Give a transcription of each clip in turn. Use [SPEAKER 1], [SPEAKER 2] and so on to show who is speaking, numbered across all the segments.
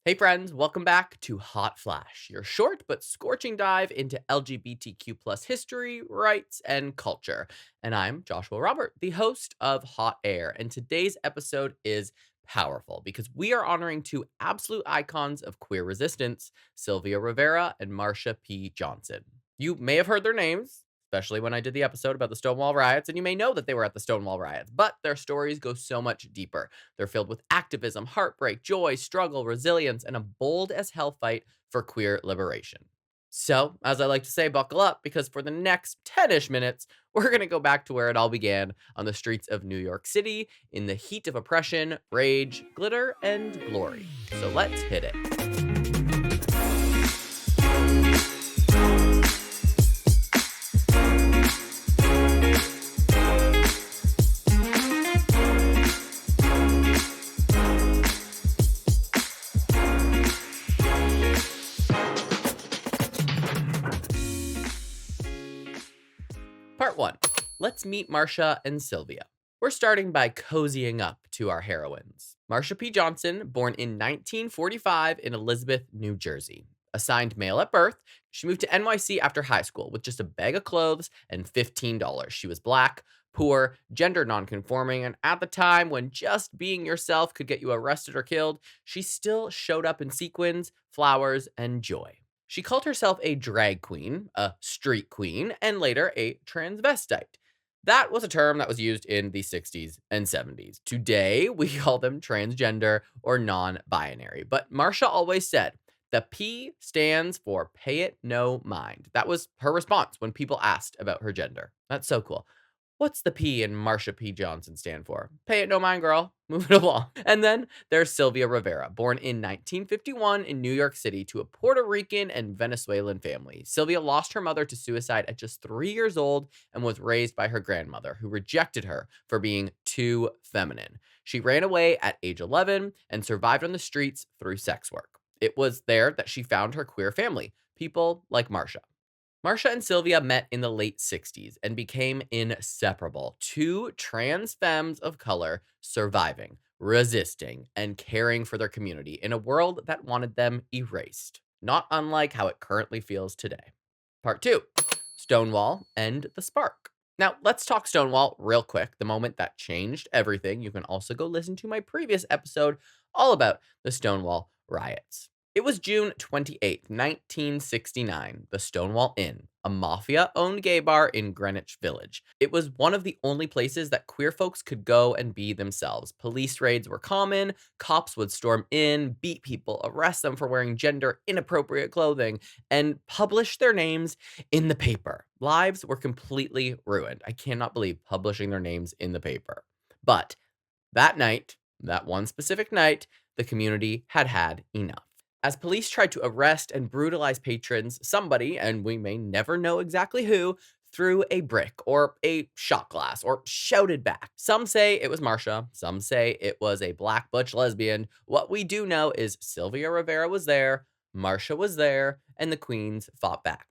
[SPEAKER 1] Hey friends, welcome back to Hot Flash, your short but scorching dive into LGBTQ plus history, rights, and culture. And I'm Joshua Robert, the host of Hot Air. And today's episode is powerful because we are honoring two absolute icons of queer resistance, Sylvia Rivera and Marsha P. Johnson. You may have heard their names, especially when I did the episode about the Stonewall Riots, and you may know that they were at the Stonewall Riots, but their stories go so much deeper. They're filled with activism, heartbreak, joy, struggle, resilience, and a bold as hell fight for queer liberation. So, as I like to say, buckle up because for the next 10 ish minutes, we're going to go back to where it all began on the streets of New York City in the heat of oppression, rage, glitter, and glory. So, let's hit it. Part 1. Let's meet Marsha and Sylvia. We're starting by cozying up to our heroines. Marsha P. Johnson, born in 1945 in Elizabeth, New Jersey. Assigned male at birth, she moved to NYC after high school with just a bag of clothes and $15. She was black, poor, gender nonconforming, and at the time when just being yourself could get you arrested or killed, she still showed up in sequins, flowers, and joy. She called herself a drag queen, a street queen, and later a transvestite. That was a term that was used in the 60s and 70s. Today, we call them transgender or non binary. But Marsha always said the P stands for pay it no mind. That was her response when people asked about her gender. That's so cool. What's the P in Marsha P. Johnson stand for? Pay it no mind, girl. Move it along. And then there's Sylvia Rivera, born in 1951 in New York City to a Puerto Rican and Venezuelan family. Sylvia lost her mother to suicide at just 3 years old and was raised by her grandmother, who rejected her for being too feminine. She ran away at age 11 and survived on the streets through sex work. It was there that she found her queer family, people like Marsha. Marsha and Sylvia met in the late 60s and became inseparable. Two trans femmes of color surviving, resisting, and caring for their community in a world that wanted them erased. Not unlike how it currently feels today. Part 2. Stonewall and the Spark. Now, let's talk Stonewall real quick, the moment that changed everything. You can also go listen to my previous episode all about the Stonewall Riots. It was June 28th, 1969, the Stonewall Inn, a mafia-owned gay bar in Greenwich Village. It was one of the only places that queer folks could go and be themselves. Police raids were common, cops would storm in, beat people, arrest them for wearing gender-inappropriate clothing, and publish their names in the paper. Lives were completely ruined. I cannot believe publishing their names in the paper. But that night, that one specific night, the community had had enough. As police tried to arrest and brutalize patrons, somebody, and we may never know exactly who, threw a brick or a shot glass or shouted back. Some say it was Marsha, some say it was a black butch lesbian. What we do know is Sylvia Rivera was there, Marsha was there, and the queens fought back.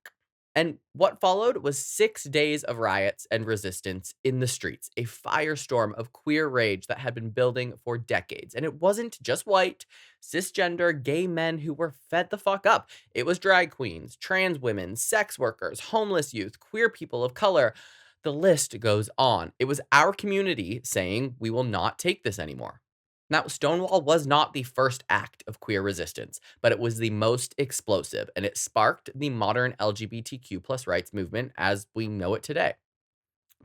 [SPEAKER 1] And what followed was 6 days of riots and resistance in the streets, a firestorm of queer rage that had been building for decades. And it wasn't just white, cisgender, gay men who were fed the fuck up. It was drag queens, trans women, sex workers, homeless youth, queer people of color. The list goes on. It was our community saying, we will not take this anymore. Now, Stonewall was not the first act of queer resistance, but it was the most explosive, and it sparked the modern LGBTQ plus rights movement as we know it today.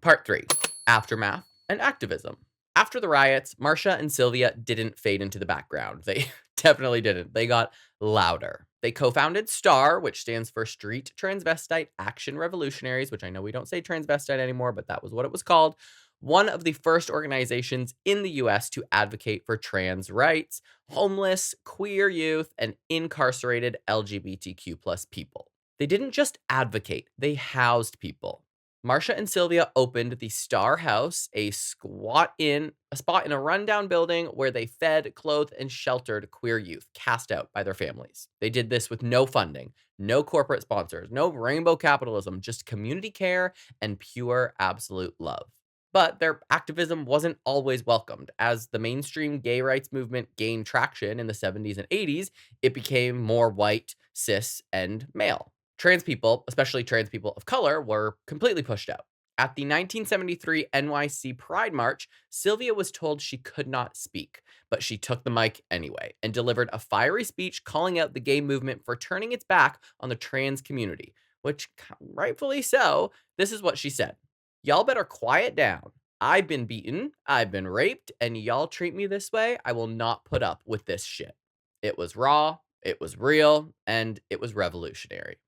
[SPEAKER 1] Part 3. Aftermath and activism. After the riots, Marsha and Sylvia didn't fade into the background. They definitely didn't. They got louder. They co-founded STAR, which stands for Street Transvestite Action Revolutionaries, which I know we don't say transvestite anymore, but that was what it was called. One of the first organizations in the US to advocate for trans rights, homeless, queer youth, and incarcerated LGBTQ plus people. They didn't just advocate, they housed people. Marsha and Sylvia opened the Star House, a spot in a rundown building where they fed, clothed, and sheltered queer youth cast out by their families. They did this with no funding, no corporate sponsors, no rainbow capitalism, just community care and pure absolute love. But their activism wasn't always welcomed. As the mainstream gay rights movement gained traction in the 70s and 80s, it became more white, cis, and male. Trans people, especially trans people of color, were completely pushed out. At the 1973 NYC Pride March, Sylvia was told she could not speak, but she took the mic anyway and delivered a fiery speech calling out the gay movement for turning its back on the trans community, which, rightfully so, this is what she said. Y'all better quiet down. I've been beaten, I've been raped, and y'all treat me this way, I will not put up with this shit. It was raw, it was real, and it was revolutionary.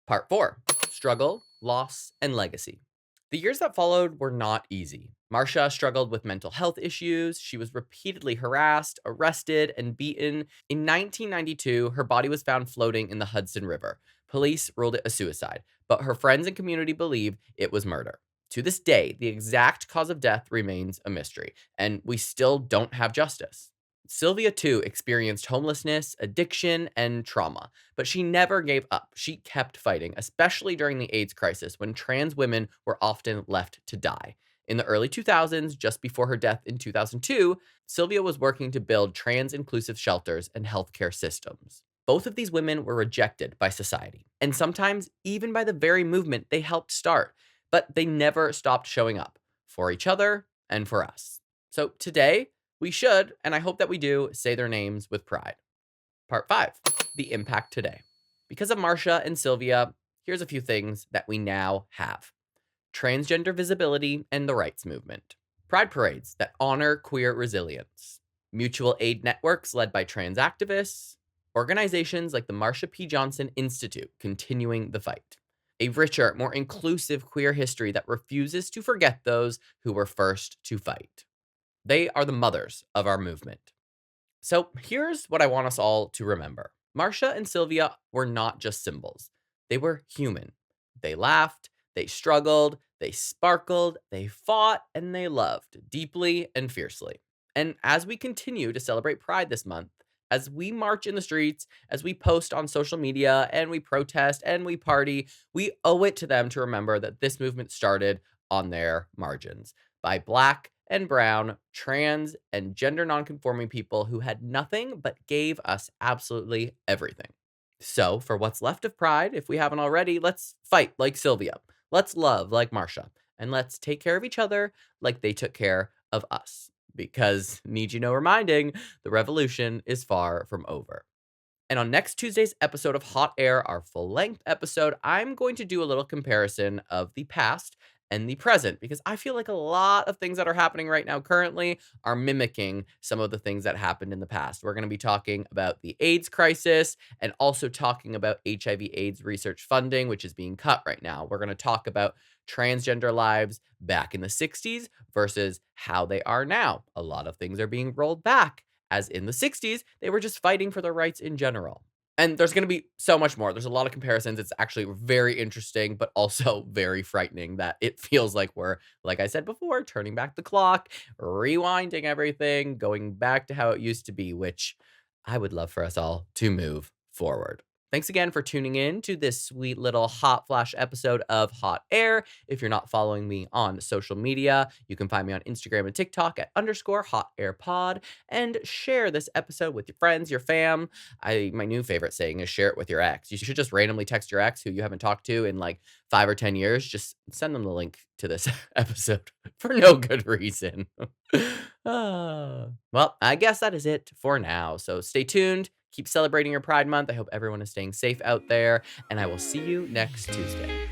[SPEAKER 1] Part 4. Struggle, Loss, and Legacy. The years that followed were not easy. Marsha struggled with mental health issues. She was repeatedly harassed, arrested, and beaten. In 1992, her body was found floating in the Hudson River. Police ruled it a suicide, but her friends and community believe it was murder. To this day, the exact cause of death remains a mystery, and we still don't have justice. Sylvia, too, experienced homelessness, addiction, and trauma, but she never gave up. She kept fighting, especially during the AIDS crisis when trans women were often left to die. In the early 2000s, just before her death in 2002, Sylvia was working to build trans-inclusive shelters and healthcare systems. Both of these women were rejected by society, and sometimes even by the very movement they helped start, but they never stopped showing up for each other and for us. So today, we should, and I hope that we do, say their names with pride. Part 5. The impact today. Because of Marsha and Sylvia, here's a few things that we now have. Transgender visibility and the rights movement. Pride parades that honor queer resilience. Mutual aid networks led by trans activists. Organizations like the Marsha P. Institute continuing the fight. A richer, more inclusive queer history that refuses to forget those who were first to fight. They are the mothers of our movement. So here's what I want us all to remember. Marsha and Sylvia were not just symbols. They were human. They laughed, they struggled, they sparkled, they fought, and they loved deeply and fiercely. And as we continue to celebrate Pride this month, as we march in the streets, as we post on social media, and we protest and we party, we owe it to them to remember that this movement started on their margins by Black and brown, trans, and gender nonconforming people who had nothing but gave us absolutely everything. So, for what's left of Pride, if we haven't already, let's fight like Sylvia. Let's love like Marsha. And let's take care of each other like they took care of us. Because, need you know reminding, the revolution is far from over. And on next Tuesday's episode of Hot Air, our full-length episode, I'm going to do a little comparison of the past and the present, because I feel like a lot of things that are happening right now currently are mimicking some of the things that happened in the past. We're going to be talking about the AIDS crisis and also talking about HIV/AIDS research funding, which is being cut right now. We're going to talk about transgender lives back in the 60s versus how they are now. A lot of things are being rolled back, as in the 60s, they were just fighting for their rights in general. And there's going to be so much more. There's a lot of comparisons. It's actually very interesting, but also very frightening that it feels like we're, like I said before, turning back the clock, rewinding everything, going back to how it used to be, which I would love for us all to move forward. Thanks again for tuning in to this sweet little hot flash episode of Hot Air. If you're not following me on social media, you can find me on Instagram and TikTok at _HotAirPod, and share this episode with your friends, your fam. My new favorite saying is share it with your ex. You should just randomly text your ex who you haven't talked to in like 5 or 10 years. Just send them the link to this episode for no good reason. Well, I guess that is it for now. So stay tuned. Keep celebrating your Pride Month. I hope everyone is staying safe out there, and I will see you next Tuesday.